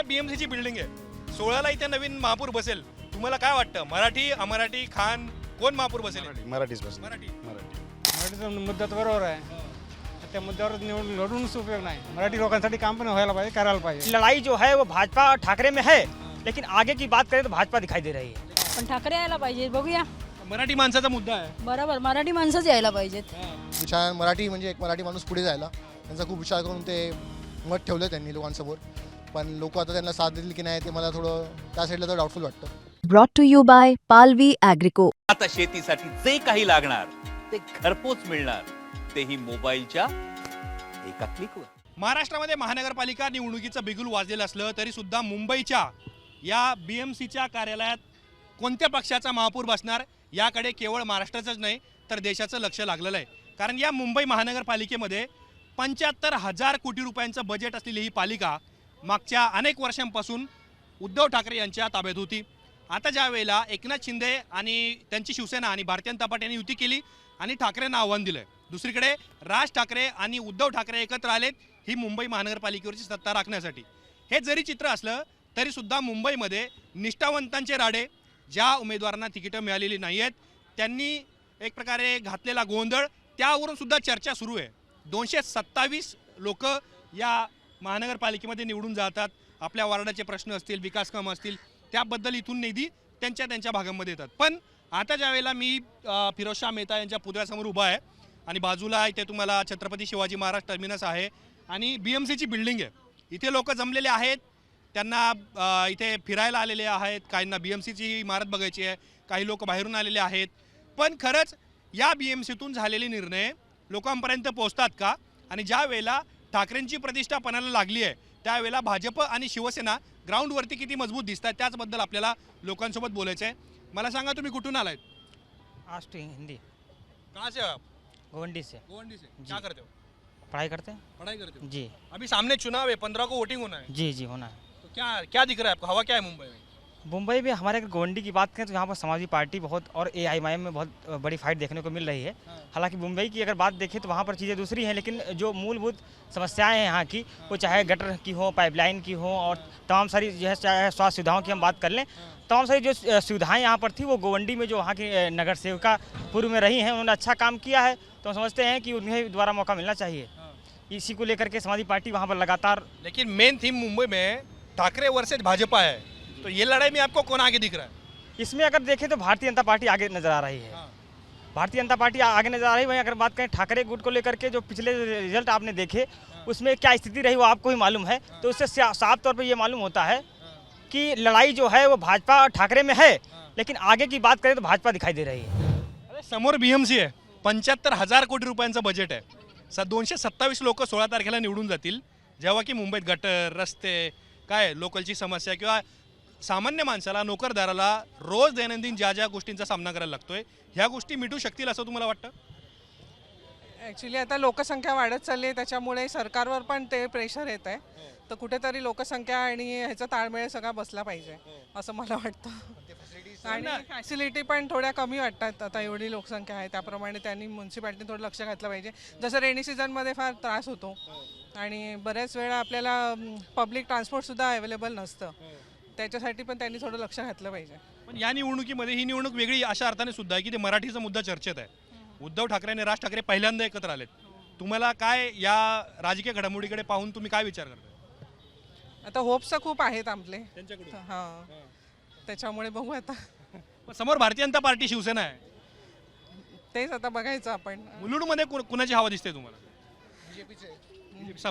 BMCची building आहे. 16ला इथे नवीन महापौर बसेल. तुम्हाला काय वाटतं, मराठी अमराठी खान कोण महापौर बसेल? मराठीच बस. मराठी. मराठीचा मुद्दा तर बरोबर आहे. त्या मुद्द्यावर लढूनच उपयोग नाही. मराठी लोकांसाठी काम पण व्हायला पाहिजे, करायला पाहिजे. लड़ाई जो है वो भाजपा और ठाकरे में है, लेकिन आगे की बात करें तो भाजपा दिखाई दे रही है. पण ठाकरे यायला पाहिजे, बघूया. मराठी माणसाचा मुद्दा आहे. बरोबर, मराठी माणसंच यायला पाहिजेत. विचार मराठी म्हणजे एक मराठी माणूस पुढे जायला त्यांचा खूप विचार करून ते मत ठेवलं त्यांनी लोकांसमोर. पण लोक आता त्यांना साथ देतील की नाही ते मला थोडं त्या साईडला तर डाऊटफुल वाटतं. Brought to you by Palvi Agrico. आता शेतीसाठी जे काही लागणार ते घरपोच मिळणार, तेही मोबाईलच्या एका क्लिकवर. महाराष्ट्रामध्ये महानगरपालिका निवडणुकीचं बिगुल वाजलेलं असलं तरी सुद्धा मुंबईच्या या BMCच्या कार्यालयात कोणत्या पक्षाचा महापौर बसणार याकडे केवळ महाराष्ट्राचंच नाही तर देशाचं लक्ष लागलेलं आहे. कारण या मुंबई महानगरपालिकेमध्ये 75,000 कोटी रुपयांचं बजेट असलेली ही पालिका मागच्या अनेक वर्षांपासून उद्धव ठाकरे यांच्या ताब्यात होती. आता ज्या वेळेला एकनाथ शिंदे आणि त्यांची शिवसेना आणि भारतीय जनता पार्टी यांनी युती केली आणि ठाकरेंना आव्हान दिलं. दुसरीकडे राज ठाकरे आणि उद्धव ठाकरे एकत्र आलेत ही मुंबई महानगरपालिकेवरची सत्ता राखण्यासाठी. हे जरी चित्र असलं तरी सुद्धा मुंबईमध्ये निष्ठावंतांचे राडे, ज्या उमेदवारांना तिकीटं मिळालेली नाही आहेत त्यांनी एक प्रकारे घातलेला गोंधळ, त्यावरून सुद्धा चर्चा सुरू आहे. 227 लोक या महानगरपालिकेमध्ये निवडून जातात. आपल्या वार्डाचे प्रश्न असतील, विकास कामं असतील, त्याबद्दल इथून निधी त्यांच्या भागांमध्ये येतात. पण आता ज्या वेळेला मी फिरोजशाह मेहता यांच्या पुतळ्यासमोर उभा आहे आणि बाजूला इथे तुम्हाला छत्रपती शिवाजी महाराज टर्मिनस आहे आणि BMCची बिल्डिंग आहे. इथे लोक जमलेले आहेत, त्यांना इथे फिरायला आलेले आहेत, काहींना BMCची इमारत बघायची आहे, काही लोक बाहेरून आलेले आहेत. पण खरंच या BMCतून झालेले निर्णय लोकांपर्यंत पोहोचतात का? आणि ज्या वेळेला ठाकरेंची प्रतिष्ठा पणाला लागली आहे त्यावेळेला भाजप आणि शिवसेना ग्राउंडवरती किती मजबूत दिसतात त्याचबद्दल आपल्याला लोकांसोबत बोलायचं आहे. मला सांगा, तुम्ही कुठून आलात? आष्टी हिंदी. कहाँ से हो आप? गोवंडी से. गोवंडी से. क्या करते हो? पढ़ाई करते हैं. पढ़ाई करते हो? जी अभी सामने चुनाव है, 15 को वोटिंग होना है. जी जी होना है. तो क्या दिख रहा है आपको? हवा क्या है मुंबई में? मुंबई में हमारे अगर गोवंडी की बात करें तो यहाँ पर समाजवादी पार्टी बहुत और AIMIM में बहुत बड़ी फाइट देखने को मिल रही है. हालांकि मुंबई की अगर बात देखें तो वहाँ पर चीज़ें दूसरी हैं, लेकिन जो मूलभूत समस्याएं हैं यहाँ की, वो चाहे गटर की हो, पाइपलाइन की हो और तमाम सारी जो है, चाहे स्वास्थ्य सुविधाओं की हम बात कर लें, तमाम सारी जो सुविधाएं यहाँ पर थी वो गोवंडी में जो वहाँ की नगर सेविका पूर्व में रही हैं उन्होंने अच्छा काम किया है. तो हम समझते हैं कि उन्हें दोबारा मौका मिलना चाहिए. इसी को लेकर के समाजवादी पार्टी वहाँ पर लगातार. लेकिन मेन थीम मुंबई में ठाकरे वर्सेज भाजपा है, तो ये लड़ाई में आपको कौन आगे दिख रहा है? इसमें अगर देखें तो भारतीय जनता पार्टी आगे नजर आ रही है. भारतीय जनता पार्टी आगे नजर आ रही है. वहीं अगर बात करें ठाकरे गुट को लेकर के जो पिछले रिजल्ट आपने देखे उसमें क्या स्थिति रही वो आपको ही मालूम है. तो उससे साफ तौर पर ये मालूम होता है कि लड़ाई जो है वो भाजपा और ठाकरे में है, लेकिन आगे की बात करें तो भाजपा दिखाई दे रही है. अरे समोर BMC आहे, 75,000 कोटी रुपयांचं बजेट आहे. 227 लोक 16 तारखेला निवडून जातील. जेव्हा की मुंबईत गटर, रस्ते, काय लोकलची समस्या किंवा सामान्य माणसाला, नोकरदाराला रोज दैनंदिन ज्या गोष्टींचा सामना करायला लागतोय ह्या गोष्टी मिटू शकतील असं तुम्हाला वाटतं? ॲक्च्युली आता लोकसंख्या वाढत चालली आहे त्याच्यामुळे सरकारवर पण ते प्रेशर येत आहे. तर कुठेतरी लोकसंख्या आणि ह्याचा ताळमेळ सगळा बसला पाहिजे असं मला वाटतं. आणि फॅसिलिटी पण थोड्या कमी वाटतात. आता एवढी लोकसंख्या आहे त्याप्रमाणे त्यांनी म्युन्सिपॅलिटीने थोडं लक्ष घातलं पाहिजे. जसं रेनी सीझनमध्ये फार त्रास होतो आणि बऱ्याच वेळा आपल्याला पब्लिक ट्रान्सपोर्टसुद्धा अवेलेबल नसतं. त्याच्यासाठी पण त्यांनी थोडं लक्ष घातलं पाहिजे. पण या निवडणुकीमध्ये ही निवडणूक वेगळी अशा अर्थाने सुद्धा आहे की ते मराठीचा मुद्दा चर्चेत आहे. उद्धव ठाकरे आणि राज ठाकरे पहिल्यांदा एकत्र आलेत. तुम्हाला काय या राजकीय घडामोडीकडे पाहून तुम्ही काय विचार करता? आता होप्स खूप आहेत आपले त्यांच्याकडून. हां, त्याच्यामुळे बघू आता. समोर भारतीय जनता पार्टी, शिवसेना आहे. तेच आता बघायचं आपण. मुलुंडमध्ये कुणाची हवा दिसते तुम्हाला?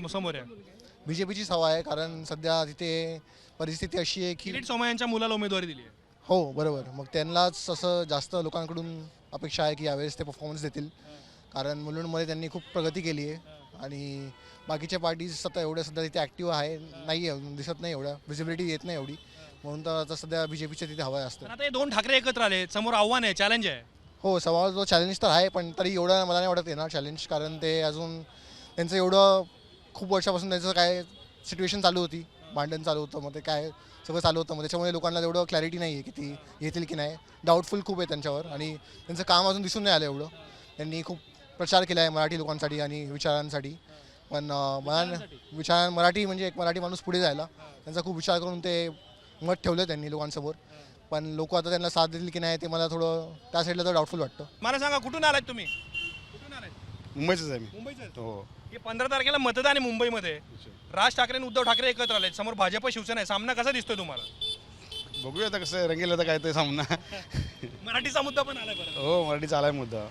समोर आहे BJPचीच हवा आहे. कारण सध्या तिथे परिस्थिती अशी आहे की किरीट सोमय्यांच्या मुलाला उमेदवारी दिली आहे. हो बरोबर. मग त्यांनाच असं जास्त लोकांकडून अपेक्षा आहे की यावेळेस ते परफॉर्मन्स देतील. कारण मुलुंडमध्ये त्यांनी खूप प्रगती केली आहे आणि बाकीच्या पार्टीज आता एवढ्या सध्या तिथे ॲक्टिव्ह नाही आहे, दिसत नाही, एवढ्या व्हिजिबिलिटी येत नाही एवढी. म्हणून तर आता सध्या BJPच्या तिथे हवा असतं. आता हे दोन ठाकरे एकत्र आले, समोर आव्हान आहे, चॅलेंज आहे. हो, समोर तो चॅलेंज तर आहे, पण तरी एवढं मला नाही वाटत येणार चॅलेंज. कारण ते अजून त्यांचं एवढं खूप वर्षापासून त्यांचं काय सिच्युएशन चालू होती, भांडण चालू होतं, मग ते काय सगळं चालू होतं. मग त्याच्यामुळे लोकांना एवढं क्लॅरिटी नाही आहे की ती येतील की नाही. डाऊटफुल खूप आहे त्यांच्यावर आणि त्यांचं काम अजून दिसून नाही आलं एवढं. त्यांनी खूप प्रचार केला आहे मराठी लोकांसाठी आणि विचारांसाठी. पण मराठी म्हणजे एक मराठी माणूस पुढे जायला त्यांचा खूप विचार करून ते मत ठेवलं त्यांनी लोकांसमोर. पण लोक आता त्यांना साथ देतील की नाही ते मला थोडं त्या साईडला तर डाऊटफुल वाटतं. मला सांगा कुठून आलात तुम्ही? कुठून आलात? मुंबईचंच आहे मी. मुंबईचं. हो. हे 15 तारखेला मतदान आहे मुंबईमध्ये. राज ठाकरे आणि उद्धव ठाकरे एकत्र आले, समोर भाजप शिवसेना आहे. सामना कसा दिसतोय तुम्हाला? बघूया आता कसं रंगेल आता काय ते सामना. मराठीचा मुद्दा पण आलाय बरं. हो मराठी चालाय मुद्दा.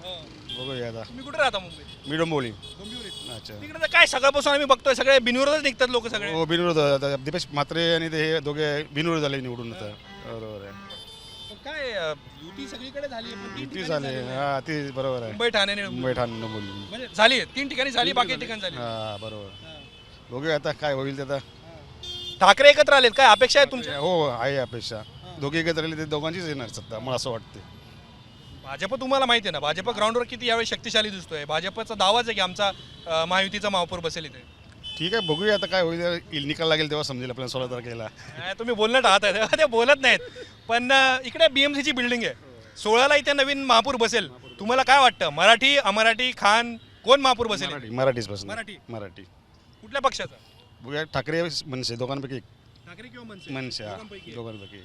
बघूया आता. तुम्ही कुठे राहता मुंबईत? मी डोंबिवली. डोंबिवलीत. अच्छा. तिकडे तर काय सकाळपासून आम्ही बघतोय सगळे बिनविरोधच निघतात लोक सगळे. हो बिनविरोध आता दीपेश म्हात्रे आणि ते हे दोघे बिनविरोध झाले निवडून आता. बरोबर आहे. पण काय युती सगळीकडे झाली आहे, पण तीन ती ठिकाणी झाले झाली नाही. हा ती बरोबर आहे. मुंबई ठाणे आणि मुंबई ठाणे डोंबिवली. म्हणजे झाली आहे. 3 ठिकाणी झाली, बाकी ठिकाणी झाली. हा बरोबर. बघूया आता काय होईल ते आता. ठाकरे एकत्र आलेत, काय अपेक्षा आहे तुमच्या? हो आहे अपेक्षा. दोघे एकत्र राहिले ते दोघांचीच येणार सत्ता मला असं वाटते. भाजप तुम्हाला माहिती आहे ना, भाजप ग्राउंडवर किती यावेळी शक्तिशाली दिसतोय. भाजपचा दावाच आहे की आमचा महायुतीचा महापौर बसेल इथे. ठीक आहे बघूया आता काय होईल. निकाल लागेल तेव्हा समजेल आपल्याला 16 तारखेला. तुम्ही बोलणं टाळत आहे, ते बोलत नाहीत. पण इकडे BMCची बिल्डिंग आहे, 16ला इथे नवीन महापौर बसेल. तुम्हाला काय वाटतं, मराठी अमराठी खान कोण महापौर बसेल? मराठीच बस. मराठी. मराठी. कुठल्या पक्षाचा? बघूया ठाकरे मनसे दोघांपैकी एक. ठाकरे किंवा मनसे? मनसे हा. दोघांपैकी एक. दोघांपैकी.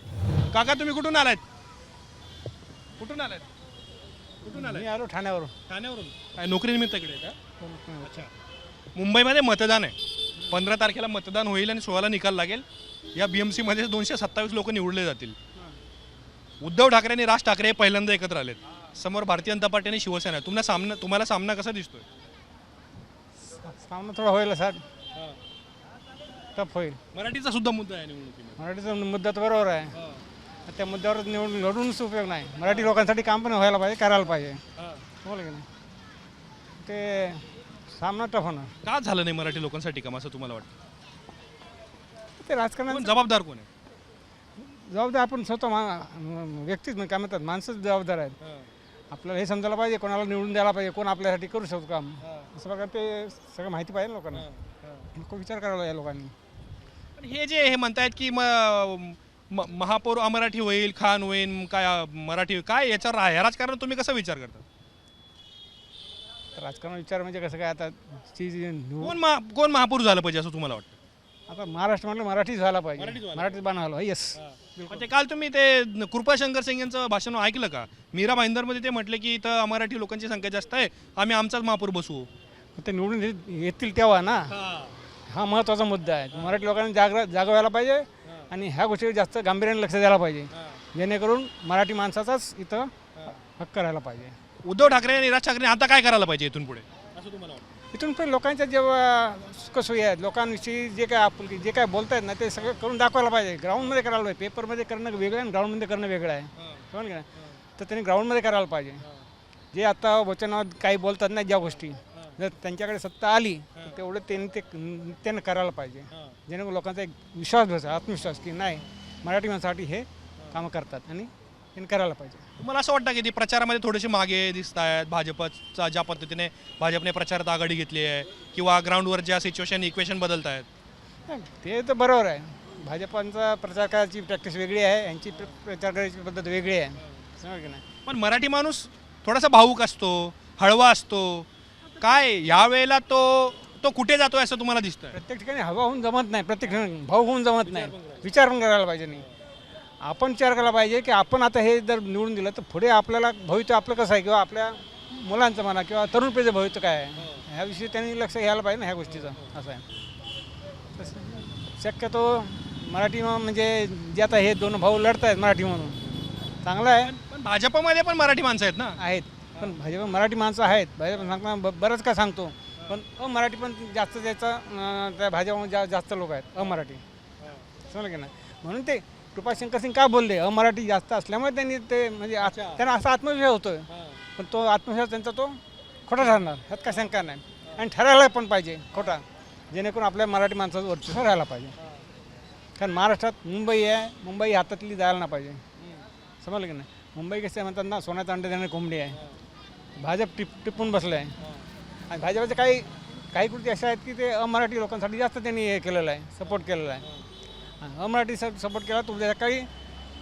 काका तुम्ही कुठून आलात? कुठून आलात? कुठून आलात? मी आलो ठाण्यावरून. ठाण्यावरून. काय नोकरीनिमित्त इकडे आहे का? अच्छा. मुंबईमध्ये मतदान आहे, 15 तारखेला मतदान होईल आणि 16ला निकाल लागेल. या BMCमध्ये 227 लोक निवडले जातील. उद्धव ठाकरे आणि राज ठाकरे पहिल्यांदा एकत्र आलेत. समोर भारतीय जनता पार्टी आणि शिवसेना आहे. तुम्हाला सामना कसा दिसतोय? सामना थोडा होईल सर, टफ होईल. मराठीचा सुद्धा मुद्दा आहे निवडणुकीमध्ये. मराठीचा मुद्दा तर बरोबर आहे. त्या मुद्द्यावर लढूनच उपयोग नाही. मराठी लोकांसाठी काम पण व्हायला पाहिजे, करायला पाहिजे. बोल की नाही, ते सामना टफ होणार. का झालं नाही मराठी लोकांसाठी काम असं तुम्हाला वाटतं? ते राजकारणात कोण जबाबदार कोण आहे? जबाबदार आपण स्वतः व्यक्तीच काय म्हणतात माणसंच जबाबदार आहेत. आपल्याला हे समजायला पाहिजे कोणाला निवडून द्यायला पाहिजे, कोण आपल्यासाठी करू शकतो काम. असं प्रकारे ते सगळं माहिती पाहिजे लोकांना. खूप विचार करायला या लोकांनी. पण हे जे हे म्हणतायत की महापौर अमराठी होईल, खान होईल, काय मराठी होईल, काय याच्यावर आहे राजकारण? तुम्ही कसं विचार करता? तर राजकारण विचार म्हणजे कसं काय आता कोण महापौर झालं पाहिजे असं तुम्हाला वाटतं? आता महाराष्ट्र म्हटलं मराठीच व्हायला पाहिजे, मराठीच व्हायला मराठीच बनवायला. येस. पण ते काल तुम्ही ते कृपाशंकर सिंग यांचं भाषण ऐकलं का? मीरा भाईंदरमध्ये ते म्हटले की इथं अमराठी लोकांची संख्या जास्त आहे, आम्ही आमचाच महापौर बसवू. ते निवडून येतील तेव्हा ना, हा महत्त्वाचा मुद्दा आहे. मराठी लोकांनी जागवायला पाहिजे आणि ह्या गोष्टीवर जास्त गांभीर्याने लक्ष द्यायला पाहिजे, जेणेकरून मराठी माणसाचाच इथं हक्क राहायला पाहिजे. उद्धव ठाकरे आणि राज ठाकरे आता काय करायला पाहिजे इथून पुढे असं तुम्हाला वाटतं? इथून पुढे लोकांच्या जेव्हा सुखसोयी आहेत, लोकांविषयी जे काय आपुलकी जे काय बोलतायत ना ते सगळं करून दाखवायला पाहिजे. ग्राउंडमध्ये करायला पाहिजे. पेपरमध्ये करणं वेगळं आणि ग्राउंडमध्ये करणं वेगळं आहे. समजलं की नाही? तर त्यांनी ग्राउंडमध्ये करायला पाहिजे. जे आता वचनात काही बोलतात ना ज्या गोष्टी, जर त्यांच्याकडे सत्ता आली तर तेवढं त्यांनी करायला पाहिजे, जेणेकरून लोकांचा एक विश्वास बसेल, आत्मविश्वास की नाही मराठी माणसासाठी हे कामं करतात आणि त्यांनी करायला पाहिजे. तुम्हाला असं वाटतं की ते प्रचारामध्ये थोडेसे मागे दिसत आहेत? भाजपचा ज्या पद्धतीने भाजपने प्रचारात आघाडी घेतली आहे किंवा ग्राउंडवर ज्या सिच्युएशन इक्वेशन बदलत आहेत? ते तर बरोबर आहे. भाजपांचा प्रचार करायची प्रॅक्टिस वेगळी आहे, यांची प्रचार करायची पद्धत वेगळी आहे. समज की नाही? पण मराठी माणूस थोडासा भावूक असतो, हळवा असतो. काय यावेळेला तो कुठे जातोय असं तुम्हाला दिसतंय? प्रत्येक ठिकाणी हवा होऊन जमत नाही, प्रत्येक ठिकाणी भाऊ होऊन जमत नाही. विचार पण करायला पाहिजे. नाही आपण विचार करायला पाहिजे की आपण आता हे जर निवडून दिलं तर पुढे आपल्याला भविष्य आपलं कसं आहे, किंवा आपल्या मुलांचं म्हणा किंवा तरुण पिढीचं भविष्य काय आहे, ह्याविषयी त्यांनी लक्ष घ्यायला पाहिजे ना ह्या गोष्टीचं. असं आहे. शक्यतो मराठी म्हणजे जे आता हे दोन भाऊ लढत आहेत मराठी म्हणून चांगलं आहे. पण भाजपमध्ये पण मराठी माणसं आहेत ना? आहेत, पण भाजप मराठी माणसं आहेत. भाजप सांगताना बरंच का सांगतो, पण अमराठी पण जास्त त्याचा त्या भाजपमध्ये जास्त लोक आहेत अमराठी. समजलं की नाही? म्हणून ते कृपाशंकर सिंग का बोलले अमराठी जास्त असल्यामुळे त्यांनी ते म्हणजे त्यांना असा आत्मविश्वास होतोय, पण तो आत्मविश्वास त्यांचा तो खोटा ठरणार ह्यात का शंका नाही. आणि ठरायला पण पाहिजे खोटा, जेणेकरून आपल्या मराठी माणसाचं वर्चस्व राहायला पाहिजे. कारण महाराष्ट्रात मुंबई आहे, मुंबई हातातली जायला नाही पाहिजे. समजलं की नाही? मुंबई कसं म्हणतात ना सोन्याचा अंडे देणारी कोंबडी आहे. भाजप टिपून बसलं आहे आणि भाजपचे काही कृती अशा आहेत की ते अमराठी लोकांसाठी जास्त त्यांनी हे केलेलं आहे, सपोर्ट केलेला आहे. अमराठी सपोर्ट केला तर काही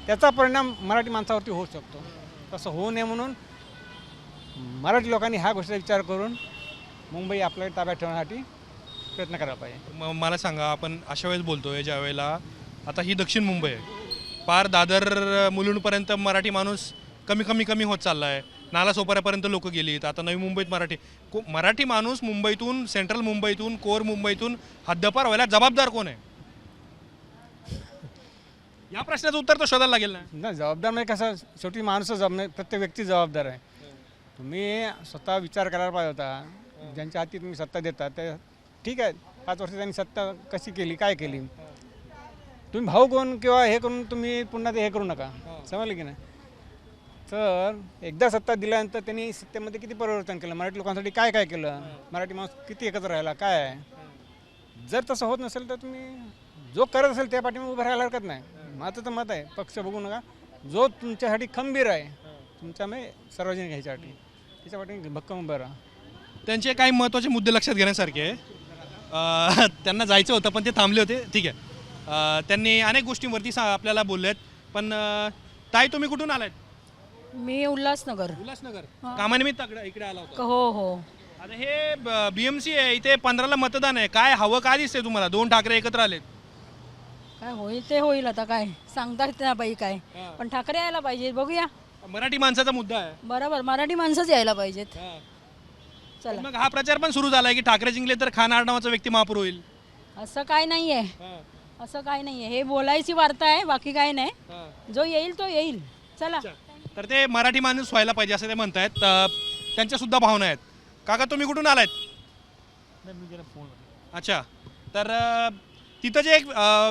त्याचा परिणाम मराठी माणसावरती होऊ शकतो. तसं होऊ नये म्हणून मराठी लोकांनी ह्या गोष्टीचा विचार करून मुंबई आपल्या ताब्यात ठेवण्यासाठी प्रयत्न करायला पाहिजे. मला सांगा, आपण अशा वेळेस बोलतोय ज्या वेळेला आता ही दक्षिण मुंबई आहे, पार दादर मुलुंडपर्यंत मराठी माणूस कमी होत चालला आहे. नालासोपाऱ्यापर्यंत लोक गेलीत. आता नवी मुंबईत मराठी माणूस मुंबईतून, सेंट्रल मुंबईतून, कोर मुंबईतून हद्दपार व्हायला जबाबदार कोण आहे? या प्रश्नाचं उत्तर तर शोधायला लागेल ना. नाही, जबाबदार म्हणजे कसं, शेवटी माणूस जबाबदार, प्रत्येक व्यक्ती जबाबदार आहे. तुम्ही स्वतः विचार करायला पाहिजे होता. ज्यांच्या हाती तुम्ही सत्ता देता ते ठीक आहे, 5 वर्ष त्यांनी सत्ता कशी केली, काय केली. तुम्ही भाऊ कोण किंवा हे करून तुम्ही पुन्हा ते हे करू नका. समजलं की नाही. तर एकदा सत्ता दिल्यानंतर त्यांनी सत्तेमध्ये किती परिवर्तन केलं, मराठी लोकांसाठी काय काय केलं, मराठी माणूस किती एकत्र राहिला, काय आहे. जर तसं होत नसेल तर तुम्ही जो करत असेल त्या पाठीमागे उभं राहायला हरकत नाही. माझं तर मत आहे, पक्ष बघू नका, जो तुमच्यासाठी खंबीर आहे, तुमच्यामुळे सार्वजनिक ह्याच्यासाठी, त्याच्या पाठीमागे भक्कम उभं राहा. त्यांचे काही महत्त्वाचे मुद्दे लक्षात घेण्यासारखे आहे. त्यांना जायचं होतं पण ते थांबले होते. ठीक आहे, त्यांनी अनेक गोष्टींवरती आपल्याला बोललेत. पण ताई, तुम्ही कुठून आलात? मी उल्हासनगर. उल्हासनगर कामानिमित्त इकडे आला होता. हो हो. आता हे BMC आहे, इथे 15ला मतदान आहे. काय हवं काय दिसते तुम्हाला? 2 ठाकरे एकत्र आलेत. काय होईल ते होईल, आता काय सांगता येत नाही बाई काय. पण ठाकरे यायला पाहिजे, बघूया. मराठी माणसाचा मुद्दा आहे. बरोबर, मराठी माणसंच यायला पाहिजेत. चला. मग हा प्रचार पण सुरू झालाय की ठाकरे जिंकले तर खान आडनावाचा व्यक्ती महापौर होईल. असं काय नाहीये, असं काय नाहीये. हे बोलायची वार्ता आहे, बाकी काय नाही. जो येईल तो येईल. चला. तर ते मराठी माणूस व्हायला पाहिजे असं ते म्हणतायत. त्यांच्या सुद्धा भावना आहेत. काका, तुम्ही कुठून आलायत? अच्छा. तर तिथं जे एक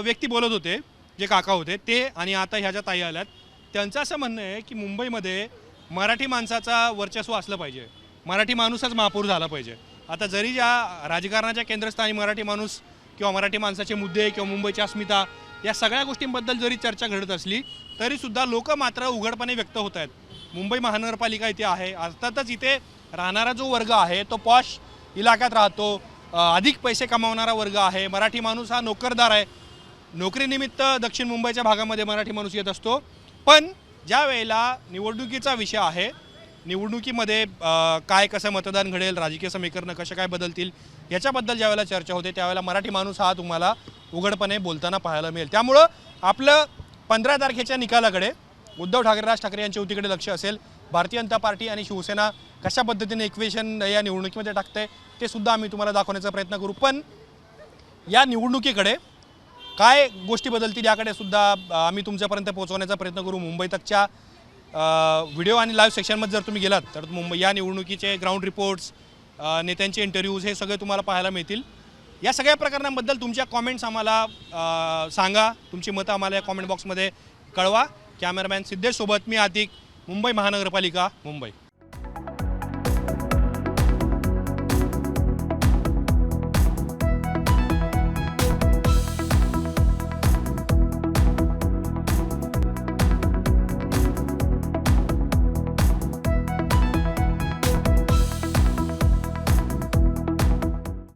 व्यक्ती बोलत होते, जे काका होते ते, आणि आता ह्या ज्या ताई आल्यात, त्यांचं असं म्हणणं आहे की मुंबईमध्ये मराठी माणसाचा वर्चस्व असलं पाहिजे, मराठी माणूसच महापौर झाला पाहिजे. आता जरी ज्या राजकारणाच्या केंद्रस्थानी मराठी माणूस किंवा मराठी माणसाचे मुद्दे किंवा मुंबईची अस्मिता या सगळ्या गोष्टींबद्दल जरी चर्चा घडत असली तरीसुद्धा लोक मात्र उघडपणे व्यक्त होत आहेत. मुंबई महानगरपालिका इथे आहे, अर्थातच इथे राहणारा जो वर्ग आहे तो पॉश इलाक्यात राहतो, अधिक पैसे कमावणारा वर्ग आहे. मराठी माणूस हा नोकरदार आहे. नोकरीनिमित्त दक्षिण मुंबईच्या भागामध्ये मराठी माणूस येत असतो. पण ज्या वेळेला निवडणुकीचा विषय आहे, निवडणुकीमध्ये काय कसं मतदान घडेल, राजकीय समीकरणं कशा काय बदलतील याच्याबद्दल ज्यावेळेला चर्चा होते त्यावेळेला मराठी माणूस हा तुम्हाला उघडपणे बोलताना पाहायला मिळेल. त्यामुळं आपलं 15 तारखेच्या निकालाकडे उद्धव ठाकरे, राज ठाकरे यांच्या युतीकडे लक्ष असेल. भारतीय जनता पार्टी आणि शिवसेना कशा पद्धतीने इक्वेशन या निवडणुकीमध्ये टाकते ते सुद्धा आम्ही तुम्हाला दाखवण्याचा प्रयत्न करू. पण या निवडणुकीकडे काय गोष्टी बदलतील याकडे सुद्धा आम्ही तुमच्यापर्यंत पोहोचवण्याचा प्रयत्न करू. मुंबई तकच्या व्हिडिओ आणि लाईव्ह सेक्शनमध्ये जर तुम्ही गेलात तर मुंबई या निवडणुकीचे ग्राउंड रिपोर्ट्स, नेत्यांचे इंटरव्ह्यूज हे सगळे तुम्हाला पाहायला मिळतील. या सगळ्या प्रकरणांबद्दल तुमच्या कॉमेंट्स आम्हाला सांगा, तुमची मतं आम्हाला या कॉमेंट बॉक्समध्ये कळवा. कॅमेरामॅन सिद्धेशसोबत मी आतिक, मुंबई महानगरपालिका, मुंबई.